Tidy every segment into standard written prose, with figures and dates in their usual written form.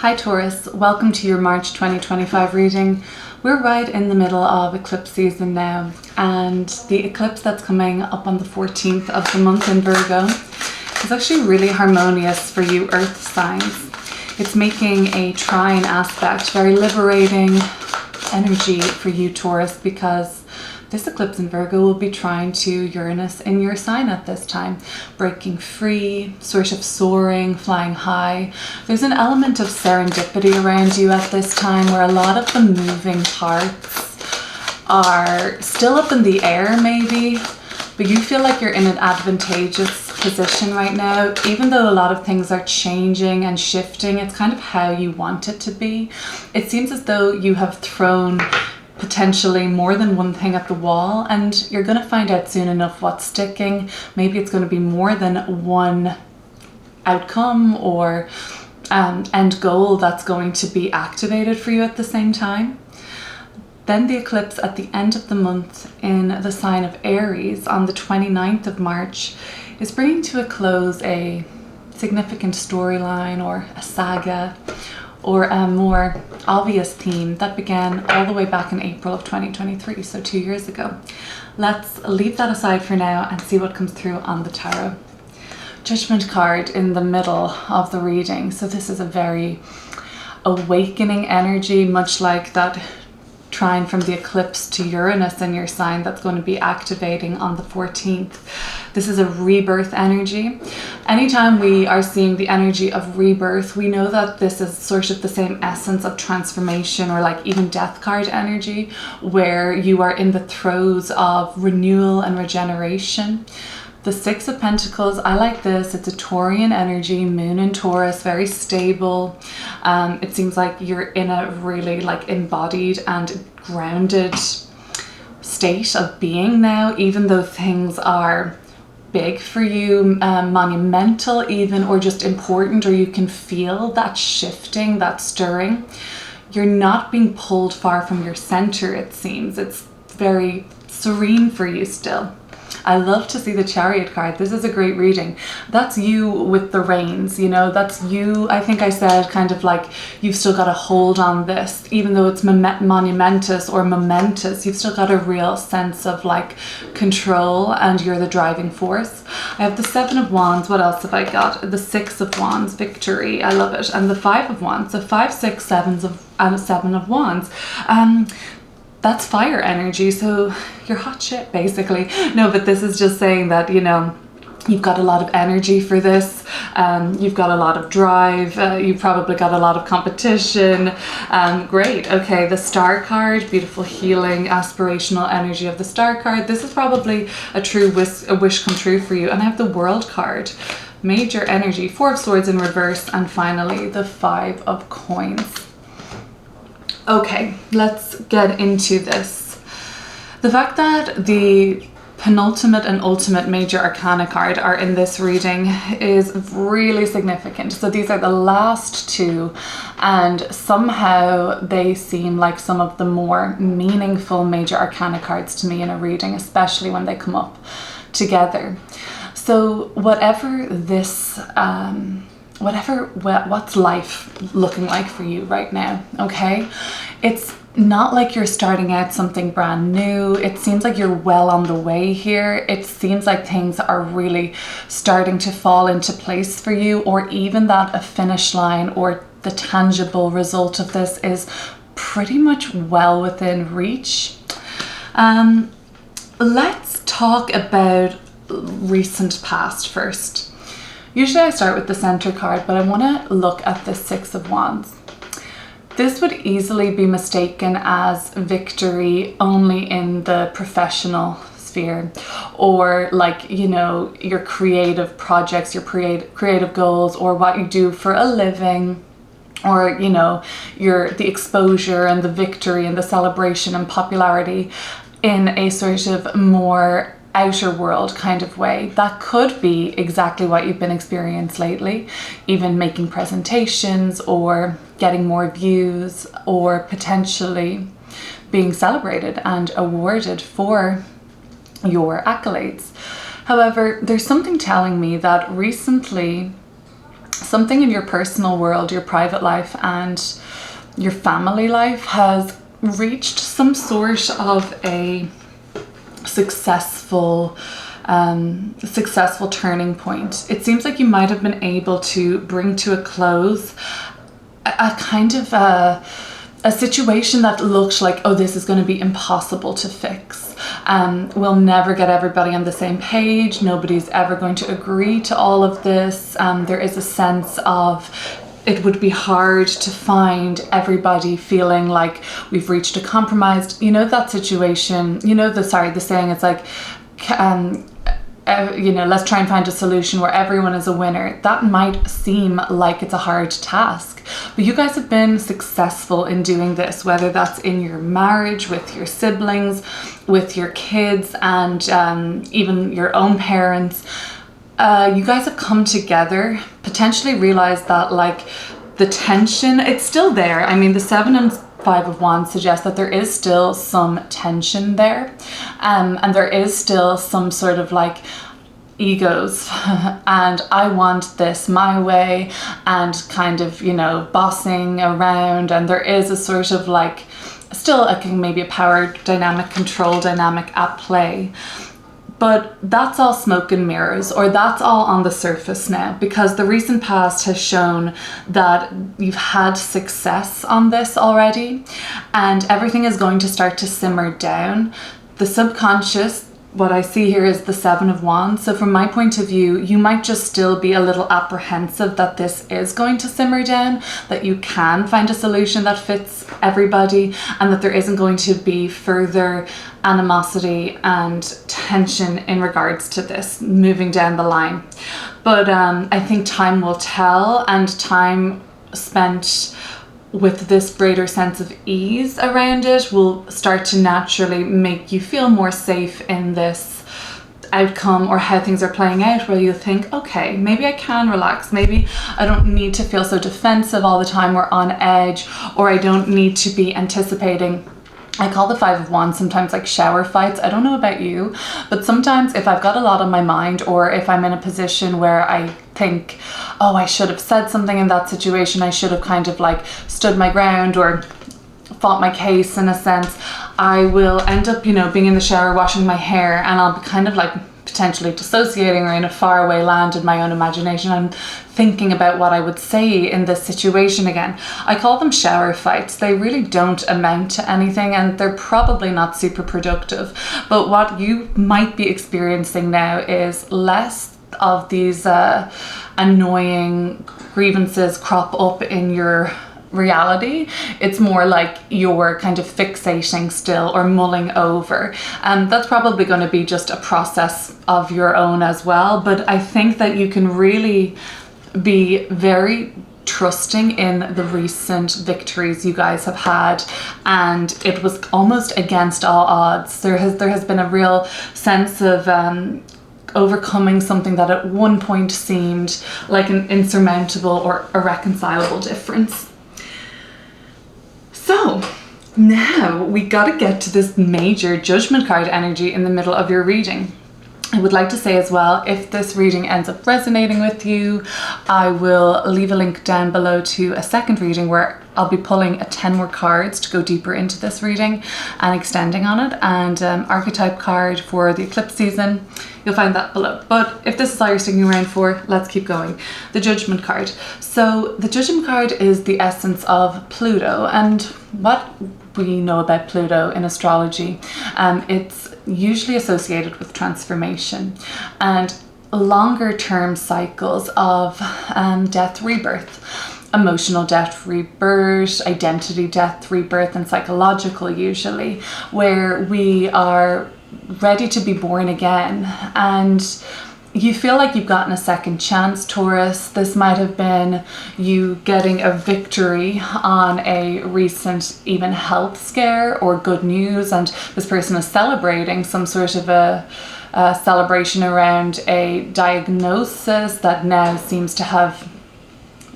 Hi Taurus, welcome to your March 2025 reading. We're right in the middle of eclipse season now, and the eclipse that's coming up on the 14th of the month in Virgo is actually really harmonious for you earth signs. It's making a trine aspect, very liberating energy for you Taurus, because this eclipse in Virgo will be trine to Uranus in your sign at this time, breaking free, sort of soaring, flying high. There's an element of serendipity around you at this time where a lot of the moving parts are still up in the air maybe, but you feel like you're in an advantageous position right now. Even though a lot of things are changing and shifting, it's kind of how you want it to be. It seems as though you have thrown potentially more than one thing at the wall, and you're going to find out soon enough what's sticking. Maybe it's going to be more than one outcome or end goal that's going to be activated for you at the same time. Then the eclipse at the end of the month in the sign of Aries on the 29th of March is bringing to a close a significant storyline or a saga or a more obvious theme that began all the way back in April of 2023, so 2 years ago. Let's leave that aside for now and see what comes through on the tarot. Judgment card in the middle of the reading. So this is a very awakening energy, much like that trine from the eclipse to Uranus in your sign that's going to be activating on the 14th. This is a rebirth energy. Anytime we are seeing the energy of rebirth, we know that this is sort of the same essence of transformation, or like even death card energy, where you are in the throes of renewal and regeneration. The Six of Pentacles, I like this. It's a Taurian energy, moon in Taurus, very stable. It seems like you're in a really like embodied and grounded state of being now, even though things are big for you, monumental even, or just important, or you can feel that shifting, that stirring. You're not being pulled far from your center, it seems. It's very serene for you still. I love to see the Chariot card. This is a great reading. That's you with the reins, you know, that's you. I think I said kind of like you've still got a hold on this, even though it's monumentous or momentous, you've still got a real sense of like control, and you're the driving force. I have the Seven of Wands. What else have I got? The Six of Wands, victory. I love it. And the Five of Wands. So 5, 6, 7 and a Seven of Wands. That's fire energy, so you're hot shit basically. No, but this is just saying that, you know, you've got a lot of energy for this. You've got a lot of drive. You've probably got a lot of competition. Great. Okay, the Star card, beautiful healing, aspirational energy of the Star card. This is probably a wish come true for you. And I have the World card, major energy, Four of Swords in reverse, and finally the Five of Coins. Okay, let's get into this. The fact that the penultimate and ultimate major arcana card are in this reading is really significant. So these are the last two, and somehow they seem like some of the more meaningful major arcana cards to me in a reading, especially when they come up together. So whatever this what's life looking like for you right now, okay? It's not like you're starting out something brand new. It seems like you're well on the way here. It seems like things are really starting to fall into place for you, or even that a finish line or the tangible result of this is pretty much well within reach. Let's talk about recent past first. Usually I start with the center card, but I want to look at the Six of Wands. This would easily be mistaken as victory only in the professional sphere, or like, you know, your creative projects, your creative goals, or what you do for a living, or, you know, the exposure and the victory and the celebration and popularity in a sort of more outer world kind of way. That could be exactly what you've been experiencing lately, even making presentations or getting more views, or potentially being celebrated and awarded for your accolades. However, there's something telling me that recently something in your personal world, your private life and your family life has reached some sort of a successful turning point. It seems like you might have been able to bring to a close a kind of a situation that looked like, oh, this is going to be impossible to fix. We'll never get everybody on the same page. Nobody's ever going to agree to all of this. There is a sense of it would be hard to find everybody feeling like we've reached a compromise. You know, that situation, you know, the saying, it's like, you know, let's try and find a solution where everyone is a winner. That might seem like it's a hard task, but you guys have been successful in doing this, whether that's in your marriage, with your siblings, with your kids, and even your own parents. You guys have come together, potentially realized that like the tension, it's still there. I mean, the 7 and 5 of Wands suggests that there is still some tension there, and there is still some sort of like egos and I want this my way, and kind of, you know, bossing around, and there is a sort of like still maybe a power dynamic, control dynamic at play. But that's all smoke and mirrors, or that's all on the surface now, because the recent past has shown that you've had success on this already, and everything is going to start to simmer down. The subconscious, what I see here is the 7 of Wands. So from my point of view, you might just still be a little apprehensive that this is going to simmer down, that you can find a solution that fits everybody, and that there isn't going to be further animosity and tension in regards to this moving down the line. But I think time will tell, and time spent with this greater sense of ease around it will start to naturally make you feel more safe in this outcome, or how things are playing out, where you think, okay, maybe I can relax, maybe I don't need to feel so defensive all the time or on edge, or I don't need to be anticipating. I call the 5 of Wands sometimes like shower fights. I don't know about you, but sometimes if I've got a lot on my mind, or if I'm in a position where I think, oh, I should have said something in that situation, I should have kind of like stood my ground or fought my case in a sense, I will end up, you know, being in the shower washing my hair, and I'll be kind of like potentially dissociating or in a faraway land in my own imagination. I'm thinking about what I would say in this situation again. I call them shower fights. They really don't amount to anything, and they're probably not super productive. But what you might be experiencing now is less of these annoying grievances crop up in your reality. It's more like you're kind of fixating still or mulling over, and that's probably going to be just a process of your own as well. But I think that you can really be very trusting in the recent victories you guys have had, and it was almost against all odds. There has been a real sense of overcoming something that at one point seemed like an insurmountable or irreconcilable difference. So now we got to get to this major Judgment card energy in the middle of your reading. I would like to say as well, if this reading ends up resonating with you, I will leave a link down below to a second reading where I'll be pulling 10 more cards to go deeper into this reading and extending on it, and archetype card for the eclipse season. You'll find that below. But if this is all you're sticking around for, let's keep going. The Judgment card. So the Judgment card is the essence of Pluto, and what we know about Pluto in astrology, it's usually associated with transformation and longer term cycles of death, rebirth, emotional death, rebirth, identity death, rebirth, and psychological usually, where we are ready to be born again, and you feel like you've gotten a second chance, Taurus. This might have been you getting a victory on a recent even health scare or good news, and this person is celebrating some sort of a celebration around a diagnosis that now seems to have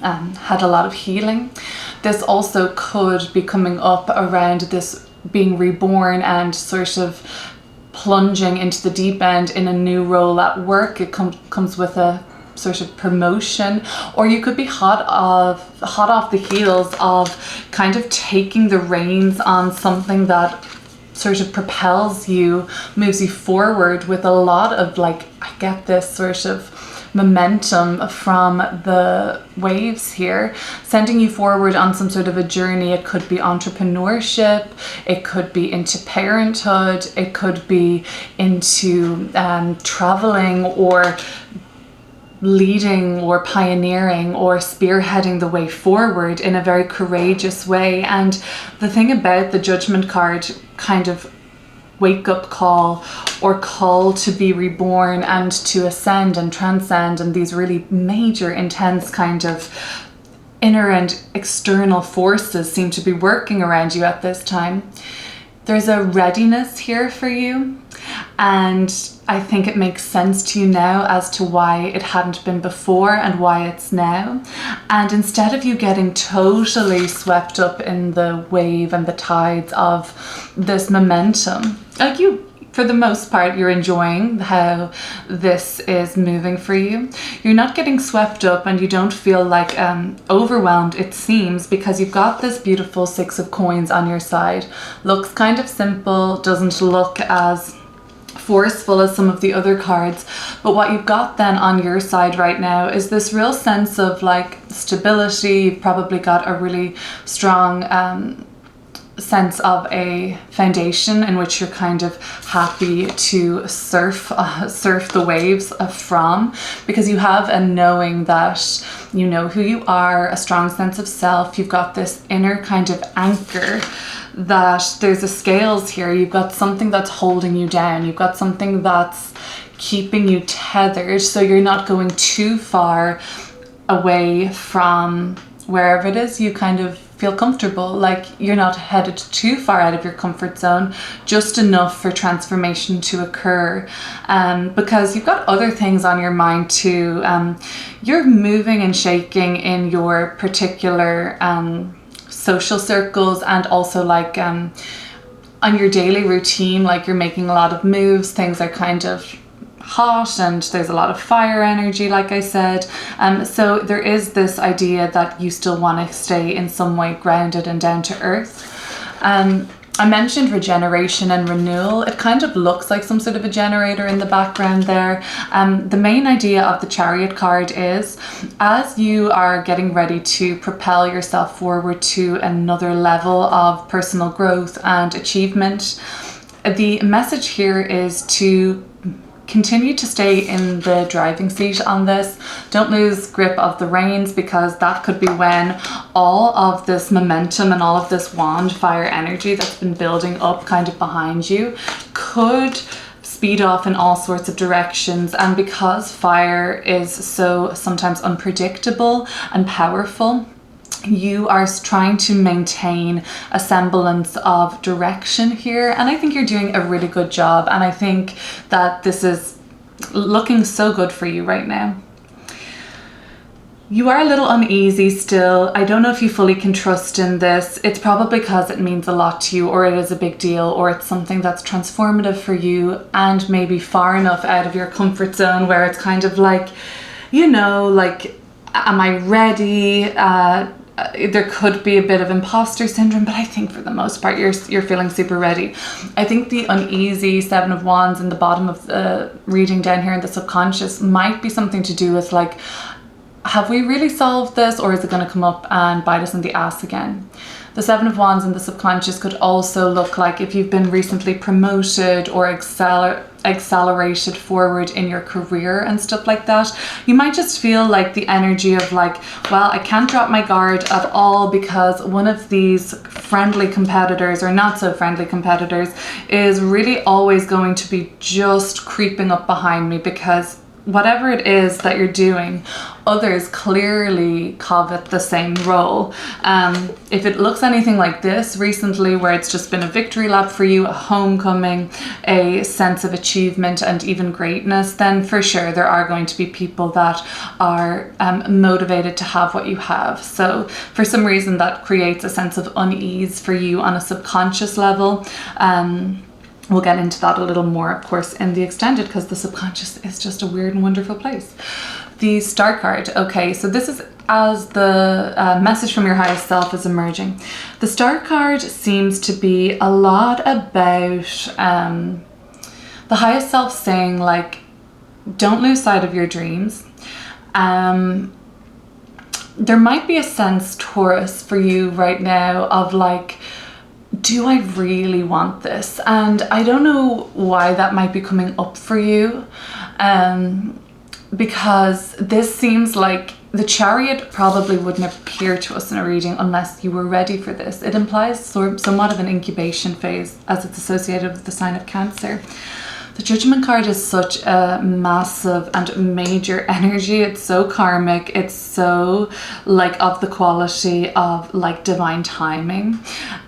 had a lot of healing. This also could be coming up around this being reborn and sort of plunging into the deep end in a new role at work. It comes with a sort of promotion, or you could be hot off the heels of kind of taking the reins on something that sort of propels you, moves you forward with a lot of like, I get this sort of momentum from the waves here, sending you forward on some sort of a journey. It could be entrepreneurship, it could be into parenthood, it could be into traveling, or leading, or pioneering, or spearheading the way forward in a very courageous way. And the thing about the Judgment card, kind of wake up call, or call to be reborn and to ascend and transcend, and these really major, intense kind of inner and external forces seem to be working around you at this time. There's a readiness here for you, and I think it makes sense to you now as to why it hadn't been before and why it's now. And instead of you getting totally swept up in the wave and the tides of this momentum, like you, for the most part, you're enjoying how this is moving for you. You're not getting swept up, and you don't feel like overwhelmed, it seems, because you've got this beautiful 6 of coins on your side. Looks kind of simple, doesn't look as forceful as some of the other cards, but what you've got then on your side right now is this real sense of like stability. You've probably got a really strong sense of a foundation in which you're kind of happy to surf the waves from, because you have a knowing that you know who you are, a strong sense of self. You've got this inner kind of anchor, that there's a scales here. You've got something that's holding you down. You've got something that's keeping you tethered, so you're not going too far away from wherever it is you kind of feel comfortable. Like you're not headed too far out of your comfort zone, just enough for transformation to occur, because you've got other things on your mind too. You're moving and shaking in your particular social circles, and also like on your daily routine, like you're making a lot of moves. Things are kind of hot, and there's a lot of fire energy, like I said. So there is this idea that you still want to stay in some way grounded and down to earth. I mentioned regeneration and renewal. It kind of looks like some sort of a generator in the background there. The main idea of the Chariot card is, as you are getting ready to propel yourself forward to another level of personal growth and achievement, the message here is to continue to stay in the driving seat on this. Don't lose grip of the reins, because that could be when all of this momentum and all of this wand fire energy that's been building up kind of behind you could speed off in all sorts of directions. And because fire is so sometimes unpredictable and powerful, you are trying to maintain a semblance of direction here, and I think you're doing a really good job, and I think that this is looking so good for you right now. You are a little uneasy still. I don't know if you fully can trust in this. It's probably because it means a lot to you, or it is a big deal, or it's something that's transformative for you and maybe far enough out of your comfort zone where it's kind of like, you know, like, am I ready? There could be a bit of imposter syndrome, but I think for the most part you're feeling super ready. I think the uneasy 7 of Wands in the bottom of the reading down here in the subconscious might be something to do with like, have we really solved this, or is it going to come up and bite us in the ass again? The 7 of Wands in the subconscious could also look like if you've been recently promoted or accelerated forward in your career and stuff like that. You might just feel like the energy of like, well, I can't drop my guard at all, because one of these friendly competitors or not so friendly competitors is really always going to be just creeping up behind me, because whatever it is that you're doing, others clearly covet the same role. If it looks anything like this recently, where it's just been a victory lap for you, a homecoming, a sense of achievement and even greatness, then for sure there are going to be people that are motivated to have what you have. So for some reason that creates a sense of unease for you on a subconscious level. We'll get into that a little more, of course, in the extended, because the subconscious is just a weird and wonderful place. the Star card. Okay, so this is as the message from your highest self is emerging. The Star card seems to be a lot about the highest self saying, like, don't lose sight of your dreams. There might be a sense, Taurus, for you right now of like, do I really want this? And I don't know why that might be coming up for you, because this seems like the Chariot probably wouldn't appear to us in a reading unless you were ready for this. It implies somewhat of an incubation phase as it's associated with the sign of Cancer. The Judgment card is such a massive and major energy. It's so karmic. It's so like of the quality of like divine timing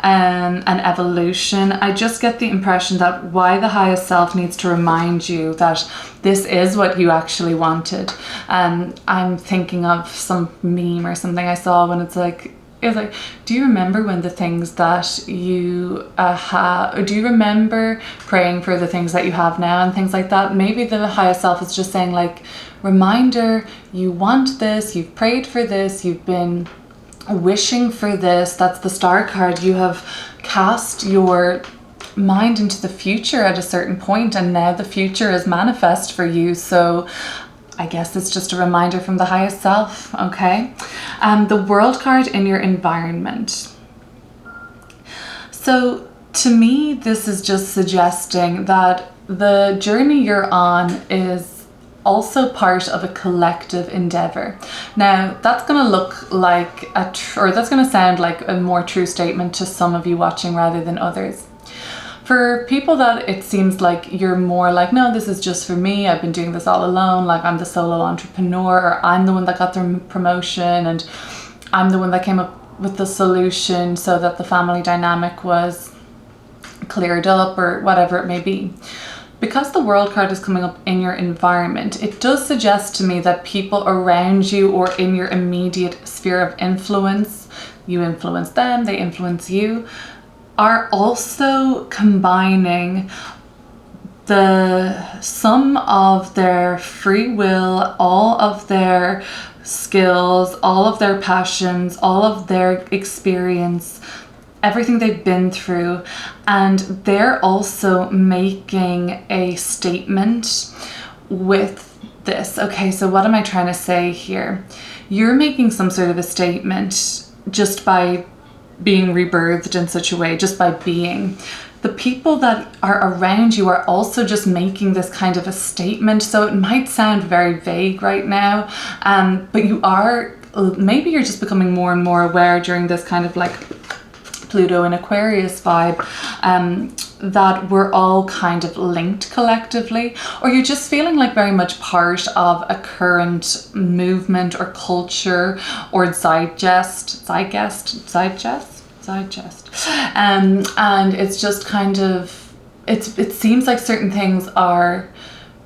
and evolution. I just get the impression that why the highest self needs to remind you that this is what you actually wanted. I'm thinking of some meme or something I saw when it's like, do you remember when the things that you have, do you remember praying for the things that you have now and things like that? Maybe the highest self is just saying like, reminder, you want this, you've prayed for this, you've been wishing for this. That's the Star card. You have cast your mind into the future at a certain point, and now the future is manifest for you. So I guess it's just a reminder from the highest self, okay? The World card in your environment. So to me, this is just suggesting that the journey you're on is also part of a collective endeavor. Now, that's going to look like or that's going to sound like a more true statement to some of you watching rather than others. For people that it seems like you're more like, no, this is just for me, I've been doing this all alone, like I'm the solo entrepreneur, or I'm the one that got the promotion and I'm the one that came up with the solution so that the family dynamic was cleared up or whatever it may be. Because the World card is coming up in your environment, it does suggest to me that people around you or in your immediate sphere of influence, you influence them, they influence you, are also combining the sum of their free will, all of their skills, all of their passions, all of their experience, everything they've been through, and they're also making a statement with this. Okay, so what am I trying to say here? You're making some sort of a statement just by being rebirthed in such a way, just by being. The people that are around you are also just making this kind of a statement. So it might sound very vague right now, but you are, maybe you're just becoming more and more aware during this kind of like Pluto and Aquarius vibe, that we're all kind of linked collectively, or you're just feeling like very much part of a current movement or culture or zeitgeist, and it's just kind of, it seems like certain things are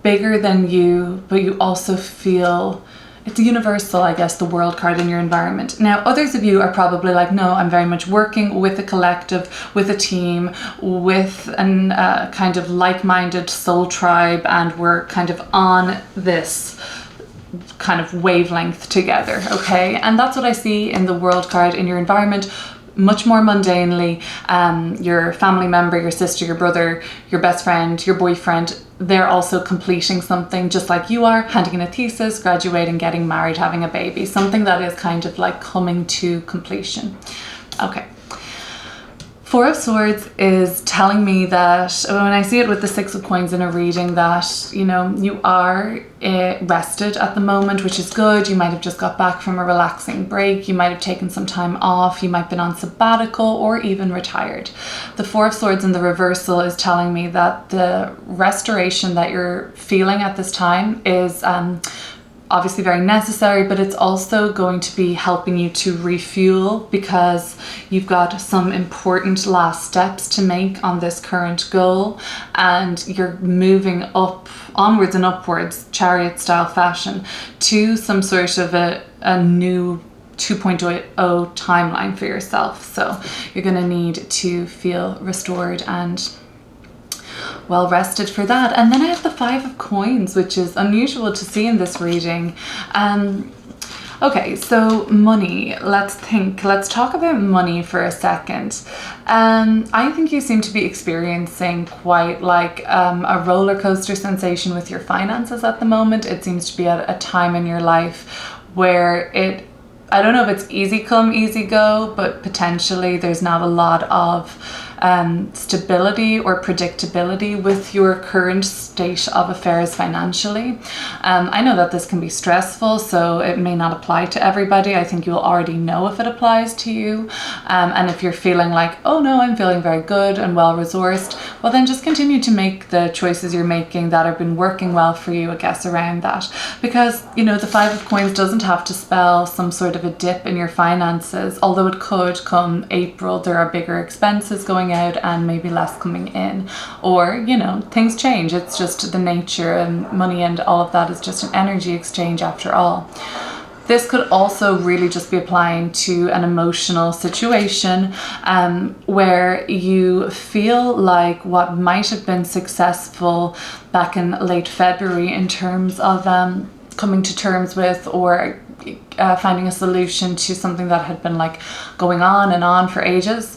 bigger than you, but you also feel it's universal, I guess, the World card in your environment. Now, others of you are probably like, no, I'm very much working with a collective, with a team, with an kind of like-minded soul tribe, and we're kind of on this kind of wavelength together, okay? And that's what I see in the World card in your environment. Much more mundanely, your family member, your sister, your brother, your best friend, your boyfriend, they're also completing something just like you are, handing in a thesis, graduating, getting married, having a baby, something that is kind of like coming to completion. Okay. Four of Swords is telling me that when I see it with the Six of Coins in a reading, that, you know, you are rested at the moment, which is good. You might have just got back from a relaxing break. You might have taken some time off. You might have been on sabbatical or even retired. The Four of Swords in the reversal is telling me that the restoration that you're feeling at this time is obviously very necessary, but it's also going to be helping you to refuel, because you've got some important last steps to make on this current goal, and you're moving up, onwards and upwards, Chariot style fashion, to some sort of a new 2.0 timeline for yourself. So you're going to need to feel restored and well rested for that. And then I have the 5 of Coins, which is unusual to see in this reading. Okay, so money, let's talk about money for a second. I think you seem to be experiencing quite like a roller coaster sensation with your finances at the moment. It seems to be at a time in your life where I don't know if it's easy come, easy go, but potentially there's not a lot of stability or predictability with your current state of affairs financially. I know that this can be stressful, so it may not apply to everybody. I think you'll already know if it applies to you. And if you're feeling like, oh no, I'm feeling very good and well resourced, well then just continue to make the choices you're making that have been working well for you, I guess, around that. Because, you know, the 5 of Coins doesn't have to spell some sort of a dip in your finances, although it could come April. There are bigger expenses going out and maybe less coming in, or, you know, things change. It's just the nature, and money and all of that is just an energy exchange after all. This could also really just be applying to an emotional situation where you feel like what might have been successful back in late February in terms of coming to terms with or finding a solution to something that had been like going on and on for ages.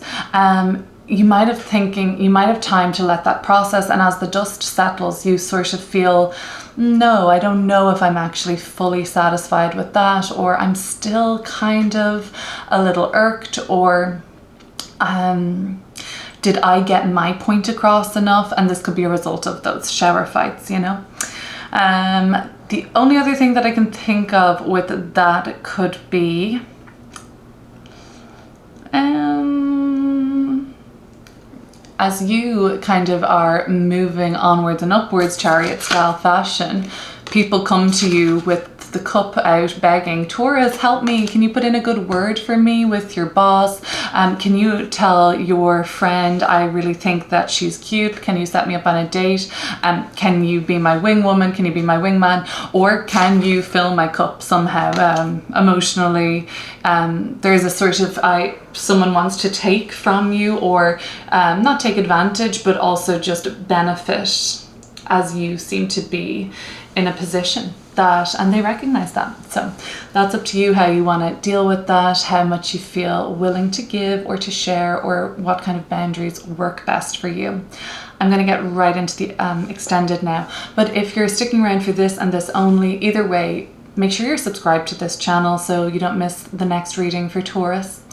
You might have time to let that process, and as the dust settles, you sort of feel, no, I don't know if I'm actually fully satisfied with that, or I'm still kind of a little irked, or did I get my point across enough? And this could be a result of those shower fights, you know. The only other thing that I can think of with that could be as you kind of are moving onwards and upwards, chariot style fashion, people come to you with the cup out begging, Taurus, help me, can you put in a good word for me with your boss? Can you tell your friend I really think that she's cute? Can you set me up on a date? Can you be my wing woman? Can you be my wingman? Or can you fill my cup somehow emotionally? There's a sort of someone wants to take from you, or not take advantage, but also just benefit, as you seem to be in a position that, and they recognize that. So that's up to you how you want to deal with that, how much you feel willing to give or to share, or what kind of boundaries work best for you. I'm going to get right into the extended now, but if you're sticking around for this and this only, either way, make sure you're subscribed to this channel so you don't miss the next reading for Taurus.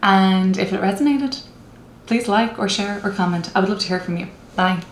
And if it resonated, please like or share or comment. I would love to hear from you. Bye.